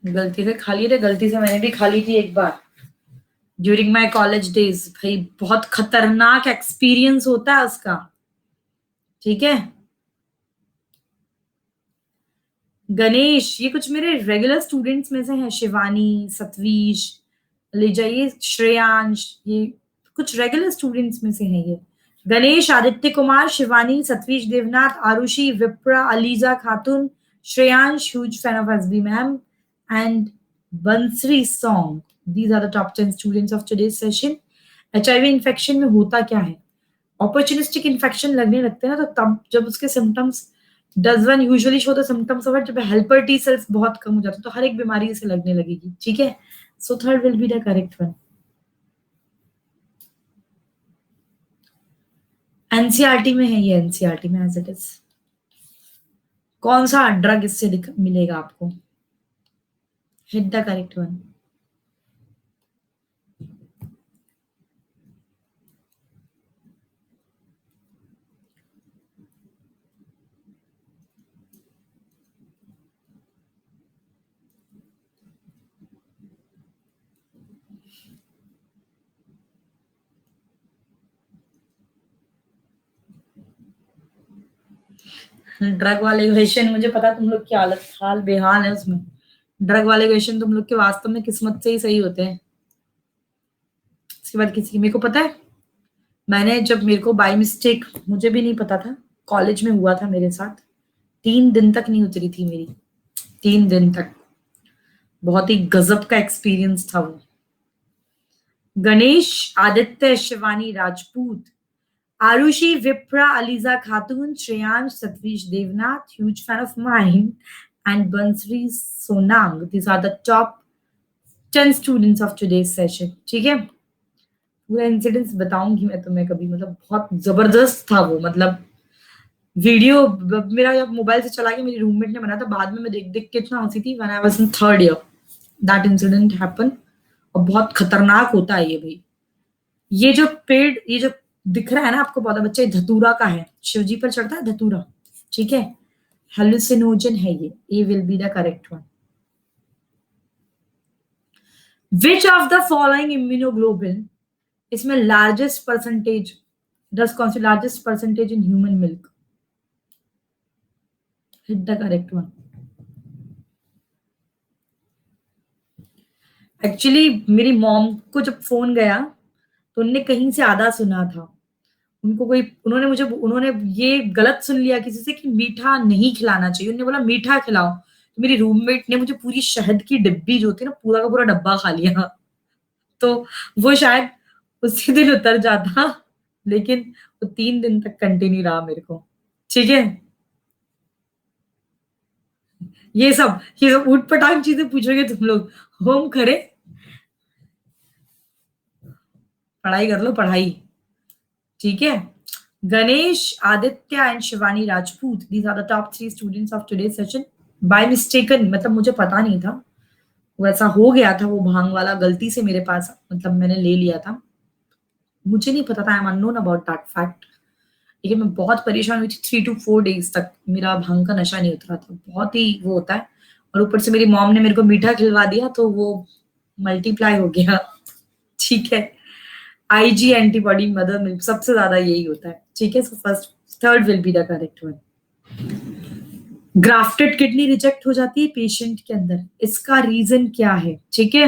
गलती से खा लिए थे, गलती से मैंने भी खा ली थी एक बार ड्यूरिंग माई कॉलेज डेज। भाई बहुत खतरनाक एक्सपीरियंस होता है उसका, ठीक है। गणेश, ये कुछ मेरे रेगुलर स्टूडेंट्स में से हैं, शिवानी, सतवीश, ले जाइए श्रेयांश, ये कुछ रेगुलर स्टूडेंट्स में से हैं ये। गणेश, आदित्य कुमार, शिवानी, सतवीश देवनाथ, आरुषि, विप्रा, ELISA Khatoon, Shreyansh, huge fan of SB ma'am, and Bansri Song. These are the top 10 students of today's session. HIV infection में होता क्या है? ऑपर्चुनिस्टिक इन्फेक्शन लगने लगते हैं ना, तो तब जब उसके symptoms does one usually show the symptoms of it, जब हेल्पर टी सेल्स बहुत कम हो जाते हैं, तो हर एक बीमारी से लगने लगेगी, ठीक है। So third will be the correct one. NCERT में है ये, एनसीईआरटी में एज इट इज। कौन सा ड्रग इससे मिलेगा आपको? Hit the correct one. Drug वाले क्वेश्चन, मुझे पता तुम लोग की हालत हाल बेहाल है उसमें। ड्रग वाले क्वेश्चन तुम लोग के वास्तव में किस्मत से ही सही होते हैं। इसके बाद किसी की, मेरे को पता है, मैंने जब मेरे को बाय मिस्टेक, मुझे भी नहीं पता था, कॉलेज में हुआ था मेरे साथ, 3 दिन तक नहीं उतरी थी मेरी, 3 दिन तक। बहुत ही गजब का एक्सपीरियंस था वो। गणेश, आदित्य, शिवानी राजपूत, आरुषि, विप्रा, ELISA Khatoon, Shreyansh, सतवीश Debnath, huge fan of mine, and Bansri Sonang. These are the top 10 students of today's session. ठीक है, पूरा इंसिडेंट्स बताऊंगी मैं तुम्हें कभी, मतलब बहुत जबरदस्त था वो। मतलब वीडियो मेरा जब मोबाइल से चला के मेरी रूममेट ने बनाया था, बाद में मैं देख देख के इतना हंसी थी। When I was in 3rd year that incident happen. और बहुत खतरनाक होता है ये भाई। ये जो पेड़, ये जो दिख रहा है ना आपको, पौधा बच्चे, धतूरा का है, शिवजी पर चढ़ता है धतूरा, ठीक है। हेलुसिनोजन है ये will be the correct one. Which of the following immunoglobin इसमें largest percentage does constitute largest percentage in human milk? Hit the correct one. Actually मेरी मॉम को जब फोन गया तो उनने कहीं से आधा सुना था। उन्होंने ये गलत सुन लिया किसी से कि मीठा नहीं खिलाना चाहिए। उन्होंने बोला मीठा खिलाओ, तो मेरी रूममेट ने मुझे पूरी शहद की डिब्बी जो थी ना, पूरा का पूरा डब्बा खा लिया। तो वो शायद उसी दिन उतर जाता, लेकिन वो 3 दिन तक कंटिन्यू रहा मेरे को, ठीक है। ये सब ऊट पटांग चीजें पूछोगे तुम लोग, होम करे, पढ़ाई कर लो पढ़ाई, ठीक है। Ganesh, Aditya and Shivani Rajput, these are the top 3 students of today session. By mistaken, मतलब मुझे पता नहीं था, वैसा हो गया था, वो भांग वाला गलती से मेरे पास, मतलब मैंने ले लिया था, मुझे नहीं पता था, I am unknown about that fact. लेकिन मैं बहुत परेशान हुई थी, 3 to 4 डेज तक मेरा भांग का नशा नहीं उतरा था, बहुत ही वो होता है। और ऊपर से मेरी मॉम ने मेरे को मीठा खिलवा दिया, तो वो मल्टीप्लाई हो गया, ठीक है। आईजी एंटीबॉडी, मदर मिल्क, सबसे ज्यादा यही होता है, ठीक है। So first, third will be the correct one. Grafted kidney reject हो जाती है पेशेंट के अंदर, इसका रीजन क्या है, ठीक है।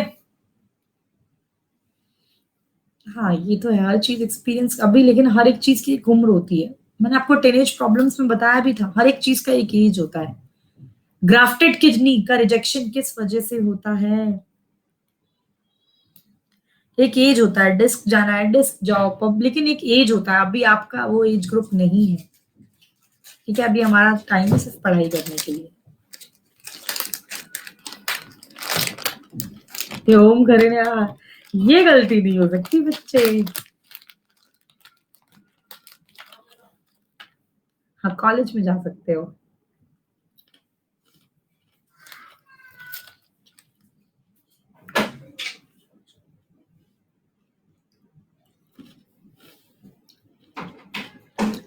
हाँ, ये तो है, हर चीज एक्सपीरियंस अभी, लेकिन हर एक चीज की एक उम्र होती है। मैंने आपको टीनेज प्रॉब्लम्स में बताया भी था, हर एक चीज का एक एज होता है। ग्राफ्टेड किडनी का रिजेक्शन किस वजह से होता है? एक एज होता है, डिस्क जाना है, डिस्क जाओ पब, लेकिन एक एज होता है। अभी आपका वो एज ग्रुप नहीं है, ठीक है। अभी हमारा टाइम है सिर्फ पढ़ाई करने के लिए। ये होम करें यार, ये गलती नहीं हो सकती बच्चे। हाँ, कॉलेज में जा सकते हो।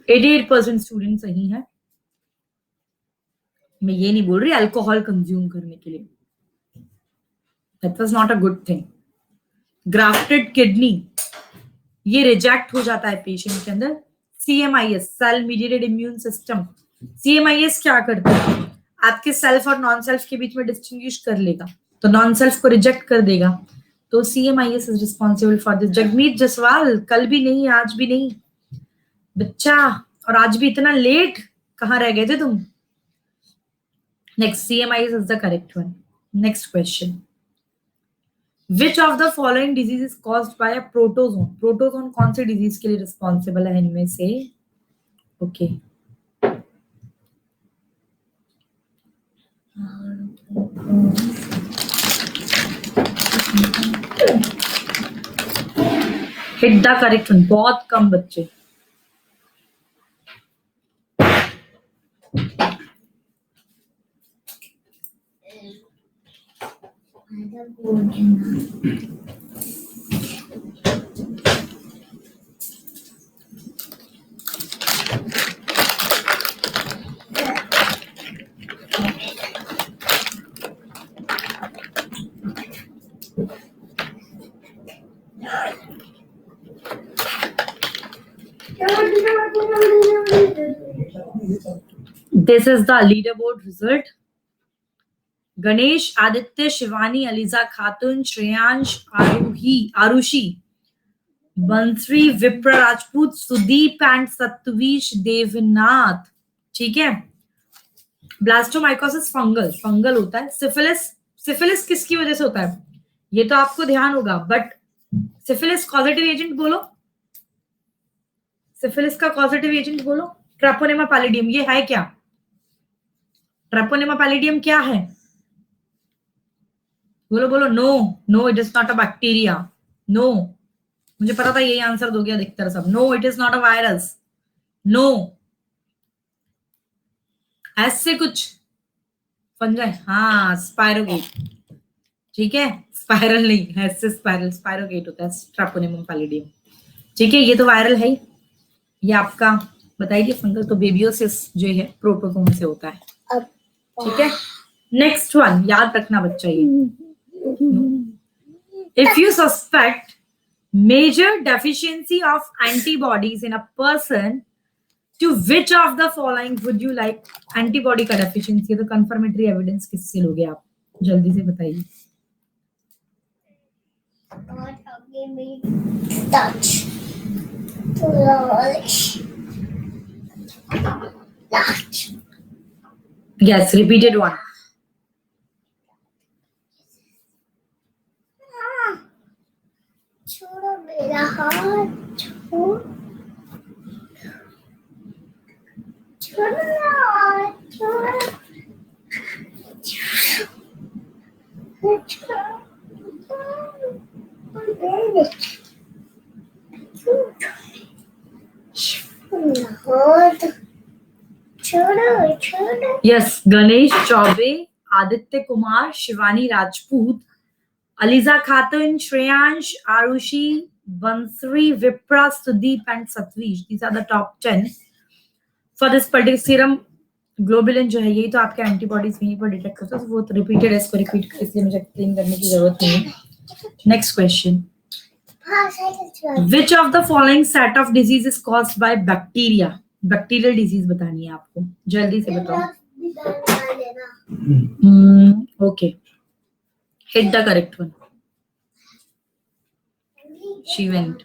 एटी 8% स्टूडेंट सही है। मैं ये नहीं बोल रही अल्कोहल कंज्यूम करने के लिए, that was not a good thing. Grafted kidney, ये रिजेक्ट हो जाता है पेशेंट के अंदर. CMIS, cell mediated immune system. CMIS क्या करता है? आपके सेल्फ और नॉन सेल्फ के बीच में डिस्टिंग्विश कर लेगा, तो नॉन सेल्फ को रिजेक्ट कर देगा. तो CMIS is responsible for this. Jagmeet Jaswal, कल भी नहीं, आज भी नहीं बच्चा, और आज भी इतना लेट कहाँ रह गए थे तुम? Next, CMIS is the correct one. Next question, Which of the following disease is caused by a protozoan? Protozoan कौन से डिजीज के लिए रिस्पॉन्सिबल है इनमें से? Okay, hit the correct one. बहुत कम बच्चे. This is the leaderboard result. Ganesh, Aditya, Shivani, ELISA Khatoon, Shreyansh, Arushi, बंसरी, विप्र राजपूत, सुदीप एंड सत्वीश देवनाथ. ठीक है. ब्लास्टोमाइकोसिस फंगल होता है. सिफिलिस किसकी वजह से होता है ये तो आपको ध्यान होगा, बट सिफिलिस कॉजेटिव एजेंट बोलो. सिफिलिस का कॉजेटिव एजेंट बोलो. ट्रेपोनेमा पैलिडियम, ये है क्या? ट्रेपोनेमा पैलिडियम क्या है? बोलो बोलो. No it is not a bacteria. No, मुझे पता था यही आंसर दोगे अधिकतर सब. No, it is not a virus. No, ऐसे कुछ फंजाई. हाँ, स्पाइरोगेट. ठीक है, स्पाइरल नहीं, ऐसे स्पाइरोगेट होता है ट्रेपोनेमा पैलिडियम. ठीक है, ये तो वायरल है. ये आपका बताइए फंगल, तो बेबियोसिस जो है प्रोटोजोन से होता है. ठीक है. नेक्स्ट वन याद रखना बच्चा, ये if you suspect major deficiency of antibodies in a person, to which of the following would you like? antibody का deficiency, तो confirmatory evidence किससे लोगे आप? जल्दी से बताइए. Yes, repeated one. छोड़ो मेरा हाथ, छोड़ो मेरा हाथ, छोड़ो. Yes, Ganesh Chaubey, Aditya Kumar, Shivani Rajput, Aliza Khatoon, Shreyansh, Arushi, Bansari, Vipra, Sudeep and Satvish. These are the top 10 for this particular serum. Globulin जो है यही तो आपके एंटीबॉडीज यहीं पर डिटेक्ट करता है. वो तो रिपीटेड है, इसको रिपीट कर, इसलिए मुझे एक्सप्लेन करने की जरूरत नहीं है. Next question, which of the following set of disease is caused by bacteria? Bacterial disease बतानी है आपको, जल्दी से बताओ. Okay, hit the correct one. She went.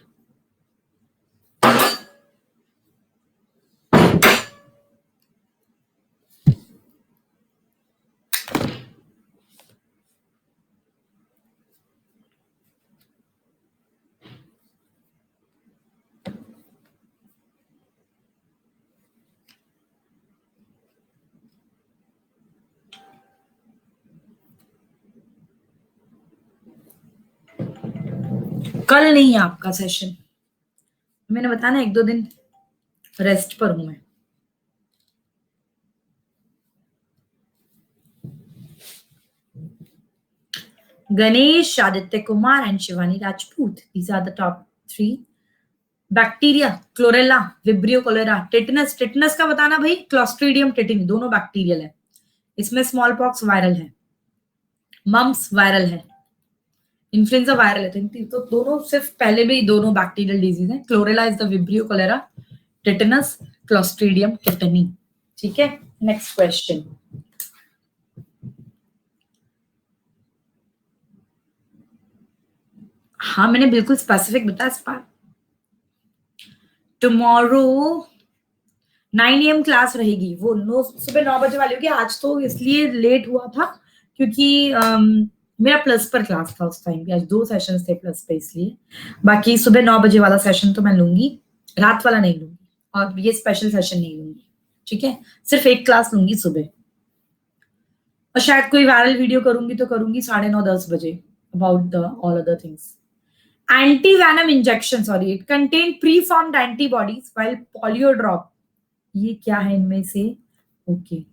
कल नहीं है आपका सेशन, मैंने बताया ना 1-2 दिन रेस्ट पर हूं मैं. Ganesh, Aditya Kumar and Shivani Rajput. These are the top 3. Bacteria, chlorella, Vibrio cholera, tetanus. Tetanus का बताना भाई, क्लॉस्ट्रीडियम टेटिनी, दोनों बैक्टीरियल है. इसमें स्मॉल पॉक्स वायरल है, मम्स वायरल है. इन्फ्लुएंजा वायरल है, तो दोनों सिर्फ पहले भी दोनों बैक्टीरियल डिजीज है। Chlorella is the Vibrio cholera, tetanus Clostridium tetani. ठीक है, नेक्स्ट क्वेश्चन। हाँ मैंने बिल्कुल स्पेसिफिक बताया इस बार। टुमारो 9 AM क्लास रहेगी, वो सुबह 9 बजे वाली होगी। आज तो इसलिए लेट हुआ था क्योंकि मेरा प्लस पर क्लास था उस टाइम भी। आज 2 सेशंस थे प्लस पे, इसलिए। बाकी सुबह 9 बजे वाला सेशन तो मैं लूंगी, रात वाला नहीं लूंगी, और ये स्पेशल सेशन नहीं लूंगी। ठीक है, सिर्फ एक क्लास लूंगी सुबह, और शायद कोई वायरल वीडियो करूंगी तो करूंगी 9:30-10 बजे about the all other things. Antivenom injection, sorry, it contain pre-formed antibodies while polio drop. ये क्या है इनमें से? ओके,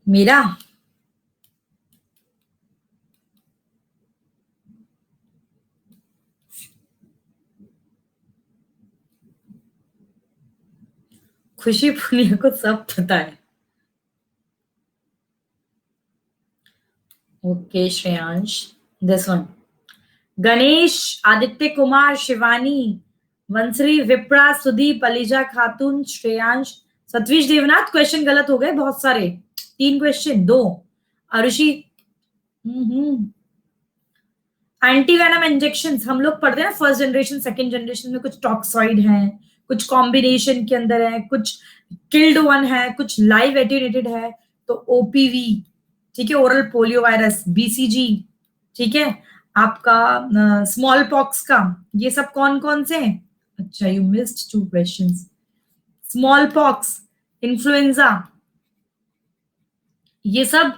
मेरा खुशी पुनिया को सब पता है। Okay Shreyansh, this one. Ganesh, Aditya Kumar, Shivani, Vansari, Vipra, Sudeep, Aliza Khatoon, Shreyansh, सतविश Debnath. Question गलत हो गए बहुत सारे, 3 क्वेश्चन, 2। अरुषि, एंटीवेनम इंजेक्शन हम लोग पढ़ते हैं ना, फर्स्ट जनरेशन सेकंड जनरेशन में कुछ टॉक्सॉइड है, कुछ कॉम्बिनेशन के अंदर है, कुछ किल्ड वन है, कुछ लाइव एटेन्यूएटेड है। तो ओपीवी, ठीक है, ओरल पोलियो वायरस, बीसीजी, ठीक है, आपका स्मॉल पॉक्स का, ये सब कौन कौन से हैं? अच्छा, you missed 2 questions. Small pox, influenza, ये सब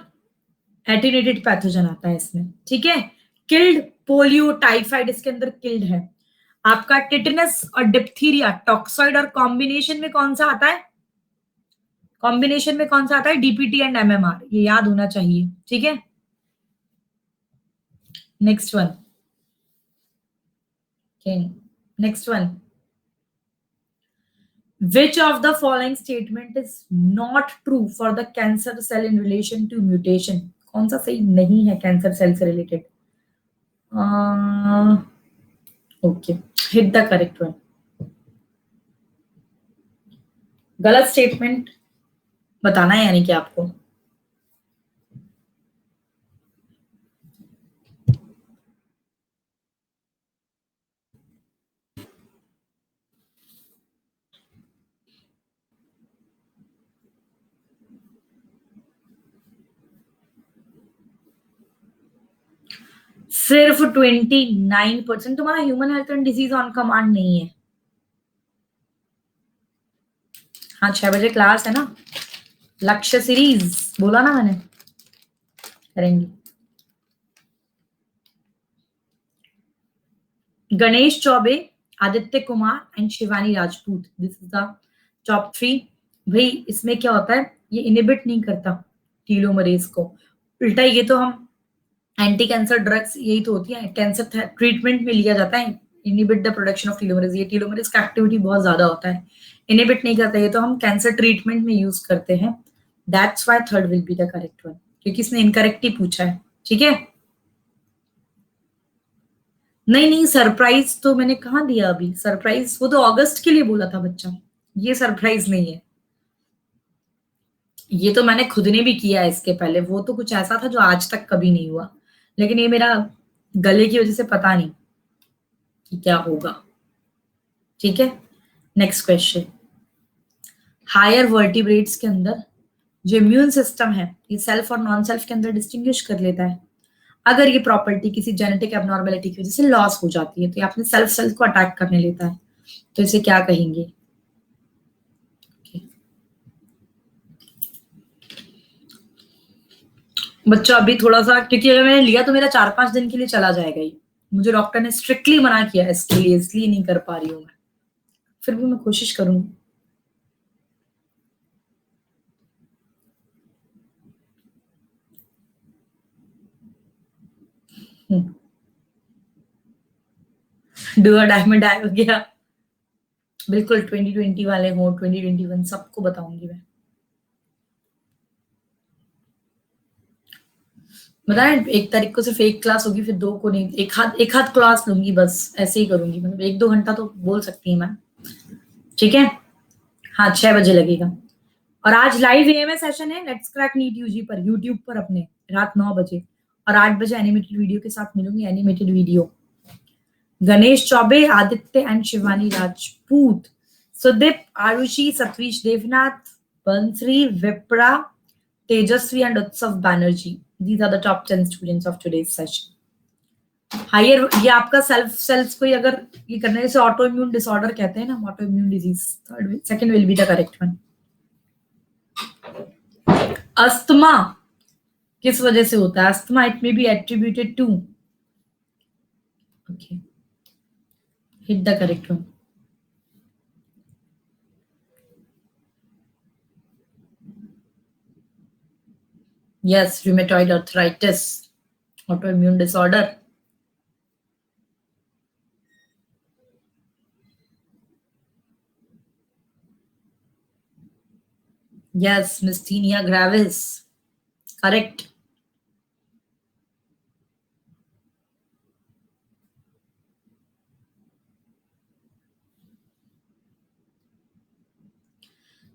एटेन्यूएटेड पैथोजन आता है इसमें। ठीक है, किल्ड, पोलियो, टाइफाइड इसके अंदर किल्ड है। आपका टिटनस और डिप्थीरिया टॉक्सॉइड, और कॉम्बिनेशन में कौन सा आता है? कॉम्बिनेशन में कौन सा आता है? डीपीटी एंड एमएमआर, ये याद होना चाहिए। ठीक है, next one. Next one, which of the following statement is not true for the cancer cell in relation to mutation? कौन सा सही नहीं है कैंसर सेल से related? Okay, hit the correct one. गलत स्टेटमेंट बताना है यानी कि आपको। सिर्फ 29%। तुम्हारा human health and disease on command नहीं है। हाँ, 6 बजे क्लास है ना, लक्ष्य सीरीज बोला ना मैंने, करेंगे। Ganesh Chaubey, Aditya Kumar and Shivani Rajput, this is the top 3। भाई इसमें क्या होता है, ये इनिबिट नहीं करता टीलोमरेज को, उल्टा ये तो हम एंटी कैंसर ड्रग्स यही तो होती है, कैंसर ट्रीटमेंट में लिया जाता है, inhibit the production of telomerase. ये टीलोमरेज का एक्टिविटी बहुत ज्यादा होता है, इनिबिट नहीं करता, ये तो हम कैंसर ट्रीटमेंट में यूज करते हैं। That's why third will be the correct one, क्योंकि इसने इनकरेक्ट ही पूछा है। ठीक है, नहीं नहीं, सरप्राइज तो मैंने कहाँ दिया अभी? सरप्राइज वो तो अगस्त के लिए बोला था बच्चा, ये सरप्राइज नहीं है। ये तो मैंने खुद ने भी किया है इसके पहले, वो तो कुछ ऐसा था जो आज तक कभी नहीं हुआ, लेकिन ये मेरा गले की वजह से पता नहीं कि क्या होगा। ठीक है, नेक्स्ट क्वेश्चन। हायर वर्टिब्रेट्स के अंदर जो इम्यून सिस्टम है, ये सेल्फ और नॉन सेल्फ के अंदर डिस्टिंग्विश कर लेता है। अगर ये प्रॉपर्टी किसी जेनेटिक एबनॉर्मेलिटी की वजह से लॉस हो जाती है, तो ये अपने सेल्फ सेल्फ को अटैक करने लेता है, तो इसे क्या कहेंगे? बच्चा अभी थोड़ा सा, क्योंकि अगर मैंने लिया तो मेरा 4-5 दिन के लिए चला जाएगा ही, मुझे डॉक्टर ने स्ट्रिक्टली मना किया है इसके लिए, इसलिए नहीं कर पा रही हूँ मैं, फिर भी मैं कोशिश करूंगी। डुअर डायमंड आया हो गया। बिल्कुल 2020 वाले हो 2021 सबको बताऊंगी मैं। बताया 1 तारीख को सिर्फ 1 क्लास होगी, फिर 2 को नहीं, एक हाथ क्लास लूंगी बस, ऐसे ही करूंगी, मतलब 1-2 घंटा तो बोल सकती है मैं। ठीक है, हाँ 6 बजे लगेगा। और आज लाइव एएमए सेशन है लेट्स क्रैक नीट यूजी पर, यूट्यूब पर अपने, रात 9 बजे, और 8 बजे एनिमेटेड वीडियो के साथ मिलूंगी। Animated video Ganesh Chaubey, Aditya and Shivani Rajput, Sudeep, Arushi, Satvish Devnath, Bansari, Vipra, Tejasvi and Utsav Banerjee. These are the top 10 students of today's session. Higher, ये आपका सेल्फ कोई अगर ये करने से ऑटो इम्यून डिसऑर्डर कहते हैं ना, auto immune disease, second will be the correct one. Asthma किस वजह से होता है? Asthma it may be attributed to, okay, hit the correct one. Yes, rheumatoid arthritis, autoimmune disorder. Yes, Myasthenia gravis, correct.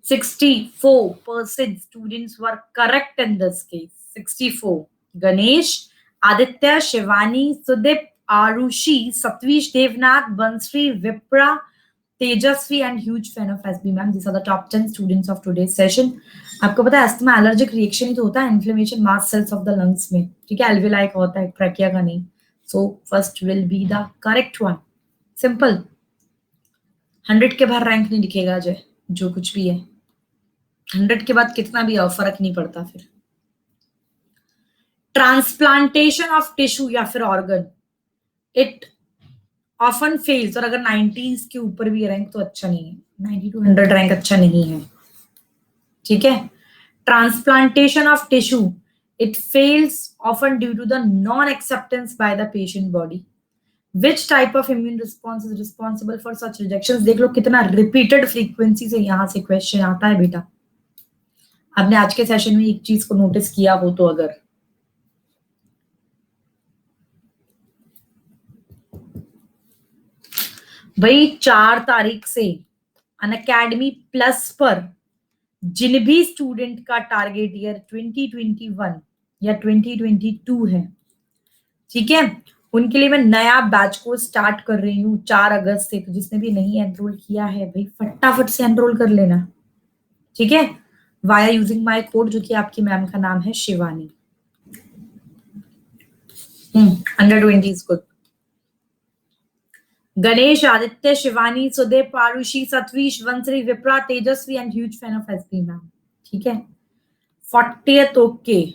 %64 students were correct in this case. 64. Ganesh, Aditya, Shivani, Sudip, Arushi, Satvish Devnath, Bansri, Vipra, Tejasvi, and huge fan of SB ma'am. These are the top 10 students of today's session. आपको पता है asthma allergic reaction ही तो होता है, inflammation mass sales of the lungs में, ठीक है, alveoli का होता है, ट्रैकिया का नहीं। So first will be the correct one, simple. 100 के बाहर रैंक नहीं दिखेगा अजय, जो कुछ भी है 100 के बाद कितना भी आओ फर्क नहीं पड़ता फिर। ट्रांसप्लांटेशन ऑफ टिश्यू या फिर ऑर्गन, इट ऑफन फेल्स, और अगर 90s के ऊपर भी रैंक तो अच्छा नहीं है, 90 to 100 रैंक अच्छा नहीं है, ठीक है। Transplantation of tissue it fails often due to the non acceptance by the patient body. Which type of immune response is responsible for such rejections? देख लो कितना रिपीटेड फ्रीक्वेंसी से यहां से क्वेश्चन आता है बेटा। आपने आज के सेशन में एक चीज को नोटिस किया हो तो, अगर भाई 4 तारीख से अनअकैडमी प्लस पर जिन भी स्टूडेंट का टारगेट ईयर 2021 या 2022 है, ठीक है, उनके लिए मैं नया बैच को स्टार्ट कर रही हूँ 4 अगस्त से। तो जिसने भी नहीं एनरोल किया है भाई फटाफट से एनरोल कर लेना, ठीक है, वाया यूजिंग माय कोड, जो कि आपकी मैम का नाम है Shivani. Under 20 is good. Ganesh, Aditya, Shivani, Sudev, Arushi, Satvish, Vansari, Vipra, Tejasvi and huge fan of SP ma'am, ठीक है। 40th ओके,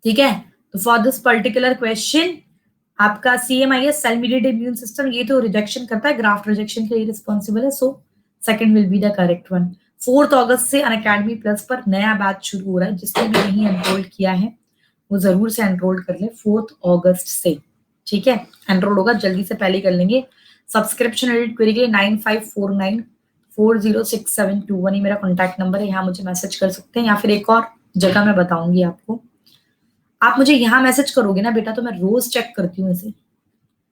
ठीक है। तो फॉर दिस पर्टिकुलर क्वेश्चन आपका CMIS cell mediated immune system, ये तो रिजेक्शन करता है, ग्राफ्ट रिजेक्शन के लिए रिस्पॉन्सिबल है, so second will be the correct one. 4 अगस्त से अनअकैडमी प्लस पर नया बैच शुरू हो रहा है, जिसने भी नहीं एनरोल किया है वो जरूर से एनरोल कर ले 4 अगस्त से, ठीक है। एनरोल होगा जल्दी से पहले कर लेंगे। सब्सक्रिप्शन एडिट क्वेरी के लिए 9549406721 ही मेरा कॉन्टैक्ट नंबर है, यहाँ मुझे मैसेज कर सकते हैं, या फिर एक और जगह मैं बताऊंगी आपको। आप मुझे यहाँ मैसेज करोगे ना बेटा तो मैं रोज चेक करती हूँ इसे,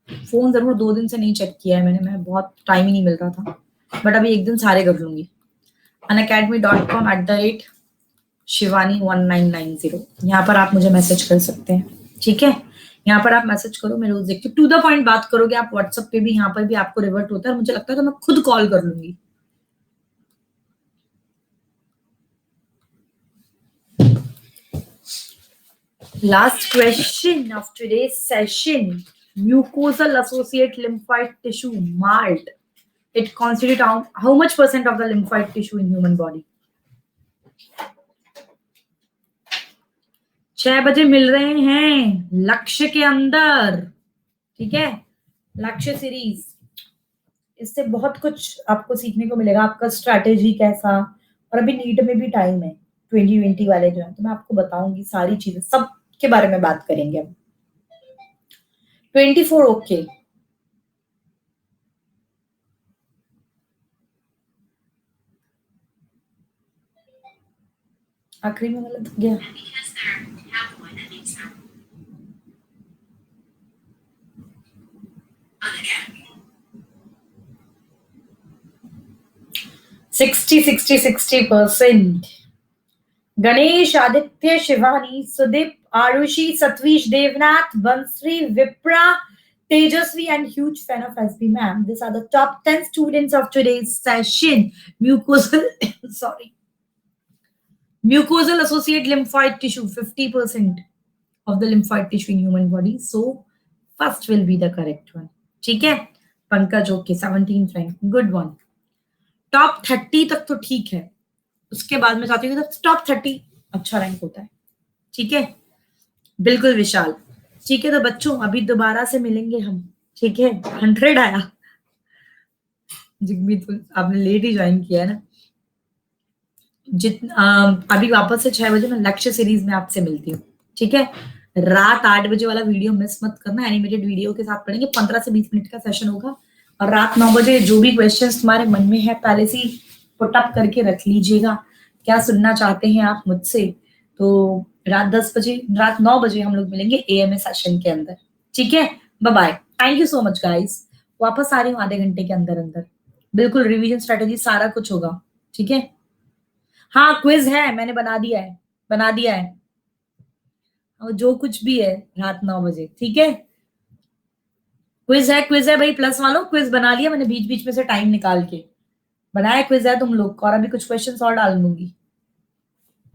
फोन जरूर 2 दिन से नहीं चेक किया है मैंने, मैं बहुत टाइम ही नहीं मिल रहा था, बट अभी एक दिन सारे कर लूंगी। unacademy.com@shivani1990 यहाँ पर आप मुझे मैसेज कर सकते हैं, ठीक है। यहाँ पर आप मैसेज करो, मैं रोज देखती हूँ, टू द पॉइंट बात करोगे आप व्हाट्सएप पे भी, यहाँ पर भी आपको रिवर्ट होता है, मुझे लगता है तो मैं खुद कॉल कर लूंगी। Last question of today's session, mucosal associate lymphoid tissue MALT, it constitutes how much % of the lymphoid tissue in human body? 6 बजे मिल रहे हैं लक्ष्य के अंदर, ठीक है, लक्ष्य सीरीज, इससे बहुत कुछ आपको सीखने को मिलेगा, आपका स्ट्रैटेजी कैसा, और अभी नीट में भी टाइम है 2020 वाले जो है, तो मैं आपको बताऊंगी सारी चीजें, सब के बारे में बात करेंगे हम। 24 ओके, आखिरी में गलत हो गया। %60 गणेश, आदित्य, शिवानी, सुदीप, आरुषि, सतवीश, देवनाथ, बंसरी, विप्रा, Tejasvi, and huge fan of SB ma'am. These are the top 10 students of today's session. Mucosal, sorry, mucosal associate lymphoid tissue, 50% of the lymphoid tissue in human body. So first will be the correct one. ठीक है? Pankaj okay, 17th rank, good one. Top 30 तक तो ठीक है, उसके बाद में चाहती हूँ टॉप 30 अच्छा रैंक होता है। ठीक है, बिल्कुल विशाल। ठीक है, तो बच्चों अभी दोबारा से मिलेंगे हम। ठीक है, 100 आया। जिगमीत आपने लेट ही ज्वाइन किया है ना। अभी वापस से 6 बजे मैं लक्ष्य सीरीज में आपसे मिलती हूँ। ठीक है, रात 8 बजे वाला वीडियो मिस मत करना, एनिमेटेड वीडियो के साथ पढ़ेंगे। 15 से 20 मिनट का सेशन होगा और रात 9 बजे जो भी क्वेश्चंस तुम्हारे मन में है पहले से पुट अप करके रख लीजिएगा। क्या सुनना चाहते हैं आप मुझसे, तो रात 9 बजे हम लोग मिलेंगे एएमए सेशन के अंदर। ठीक है, bye bye, thank you so much guys. वापस आ रही हूँ आधे घंटे के अंदर अंदर, बिल्कुल रिवीजन स्ट्रेटेजी सारा कुछ होगा। ठीक है, हाँ क्विज है, मैंने बना दिया है और जो कुछ भी है रात 9 बजे। ठीक है, क्विज है भाई, प्लस वालों क्विज बना लिया मैंने, बीच बीच में से टाइम निकाल के बनाया क्विज है तुम लोग, और अभी कुछ क्वेश्चंस और डाल दूंगी।